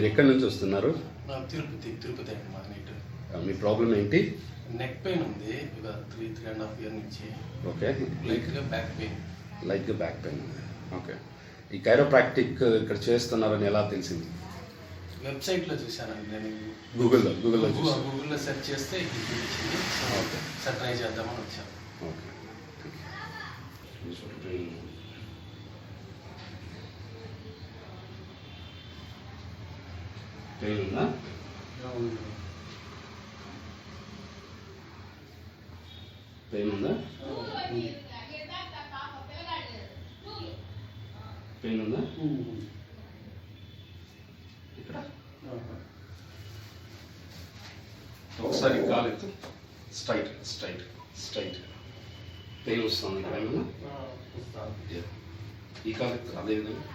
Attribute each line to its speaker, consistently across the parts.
Speaker 1: ఎక్కడి నుంచి వస్తున్నారు?
Speaker 2: తిరుపతి అండి మా నీట్.
Speaker 1: మీ ప్రాబ్లం ఏంటి?
Speaker 2: నెక్ పెయిన్ ఉంది ఒక 3.5 ఇయర్ నుంచి.
Speaker 1: ఓకే.
Speaker 2: లైట్గా బ్యాక్ పెయిన్.
Speaker 1: లైట్గా బ్యాక్ పెయిన్ ఉంది. ఓకే. ఈ కైరోప్రాక్టిక్ ఇక్కడ చేస్తున్నారని ఎలా తెలిసింది?
Speaker 2: వెబ్సైట్లో చూశానండి నేను. గూగుల్లో సెర్చ్ చేస్తే ఇది చూపించింది.
Speaker 1: ఓకే.
Speaker 2: సార్ ట్రై చేద్దామని వచ్చాను.
Speaker 1: ఓకే. పెయిన్ ఉందా? పెయిన్ ఉందా? పెయిన్ ఉందా? ఇక్కడ ఒకసారి కాలెత్తు. Straight straight straight. పెయిన్ వస్తుంది ఇక్కడ ఏమన్నా? ఈ కాలెత్తు అదేవిధంగా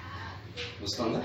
Speaker 1: వస్తుందా?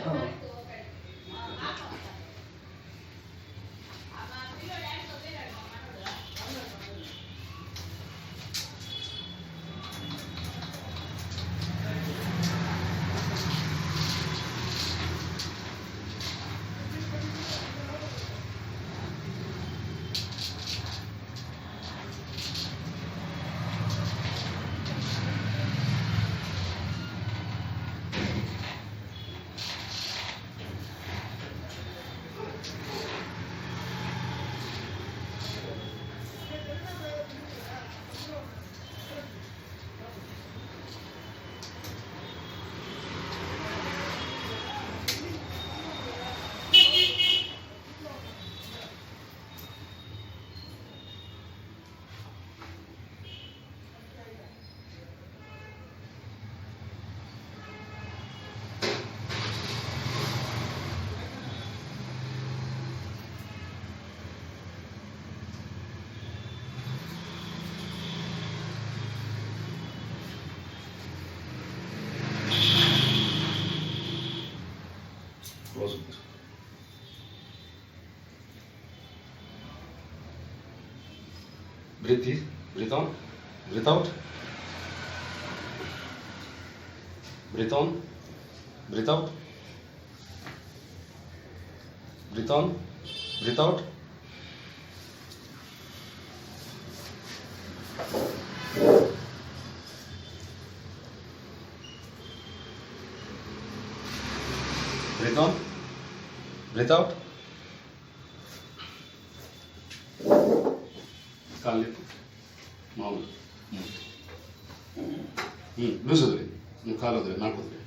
Speaker 1: Close it. Breathe in, breathe on, breathe out. Breathe on, breathe out. Breathe on, breathe out. Breathe on, breathe out. కాళ్ళు మామూలు లూజ్ వదిలే. నువ్వు కాలు వదిలే, నాకు వదిలే.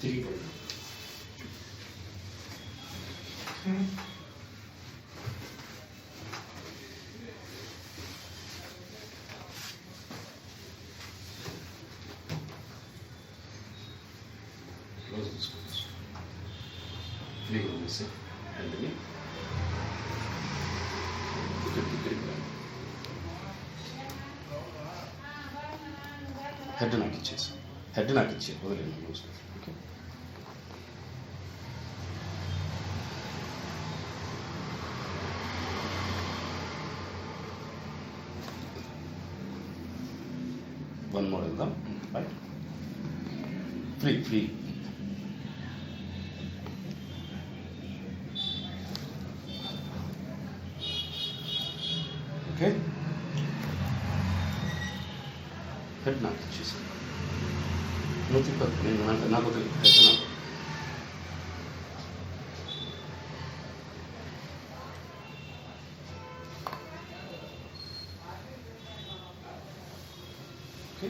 Speaker 1: తిరిగి పడు. Close this close. Free on this and then head నాకు ఇచ్చేసి వదిలేను. ఓకే. వన్ మోర్ వెళ్దాం. రైట్. Free okay. హెడ్ నాకు ఇచ్చేసి నువ్వు తిప్పదు. నేను నాకు హెడ్ నాకు. ఓకే.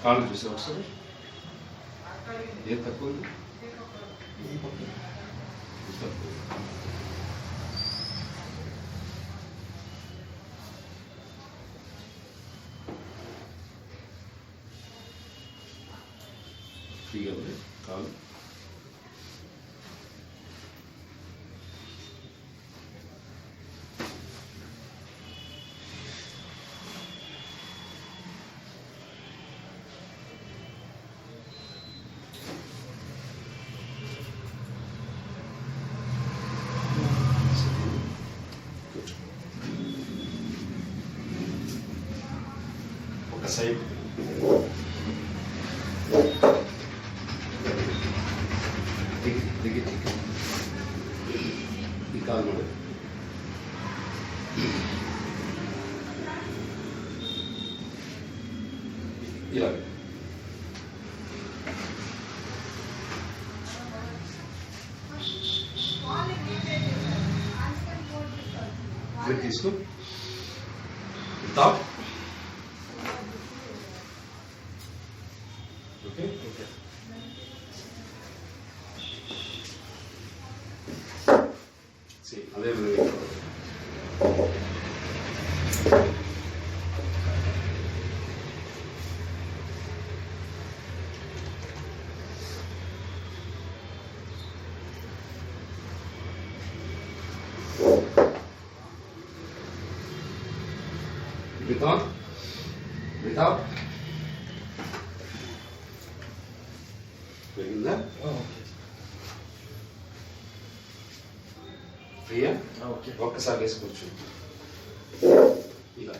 Speaker 1: కాళ్ళు చూసావు ఒకసారి? ఏ తక్కువ ఉంది? తక్కువ. ఫ్రీగా ఉంది కాలు. సైడ్ దిగి ఈ కాలు ನೋಡಿ ఇలా బ్రేక్ తీసుకో టాప్ ఓకే ఓకే అదే without పెరిగిందా ఫ్రీయా
Speaker 2: ఓకే
Speaker 1: ఒక్కసారి వేసుకోవచ్చు ఇలా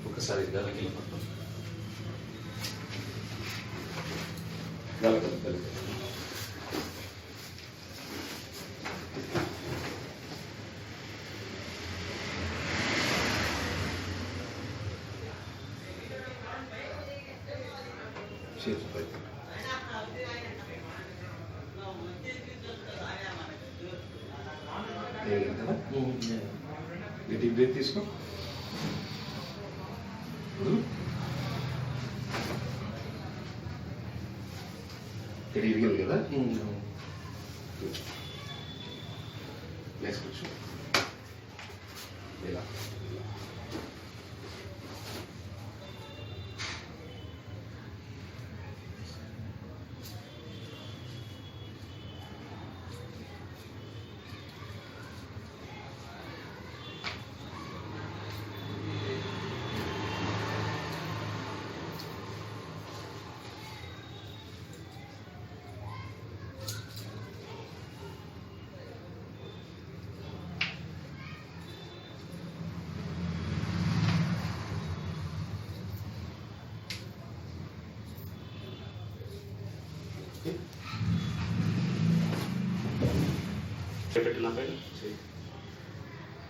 Speaker 1: ఒకసారి గలకి గలక గట్టి బ్రేక్ తీసుకో ఇక్కడ ఇరిగింది కదా వేసుకోవచ్చు ఇలా పెట్టిన పైన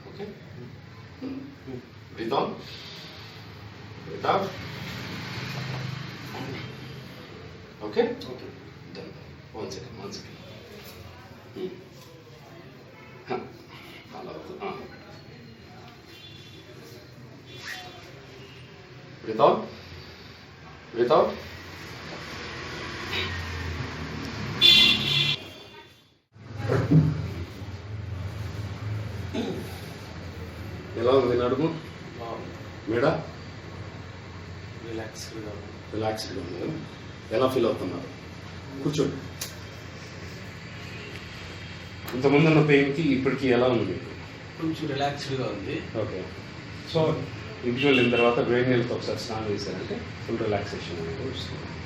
Speaker 1: okay breathe on breathe out okay
Speaker 2: okay
Speaker 1: done one second అలా breathe on breathe out ఎలా ఉంది నడుము మేడ రిలాక్స్డ్గా ఉంది ఎలా ఫీల్ అవుతున్నారు కూర్చోండి ఇంతకుముందు ఉన్న పెయిన్కి ఇప్పటికి ఎలా ఉంది మీకు
Speaker 2: కొంచెం రిలాక్స్డ్గా ఉంది
Speaker 1: ఓకే సో ఇంటికి వెళ్ళిన తర్వాత వేడి నీళ్ళతో ఒకసారి స్నానం చేశారంటే ఫుల్ రిలాక్సేషన్ అనేది వస్తుంది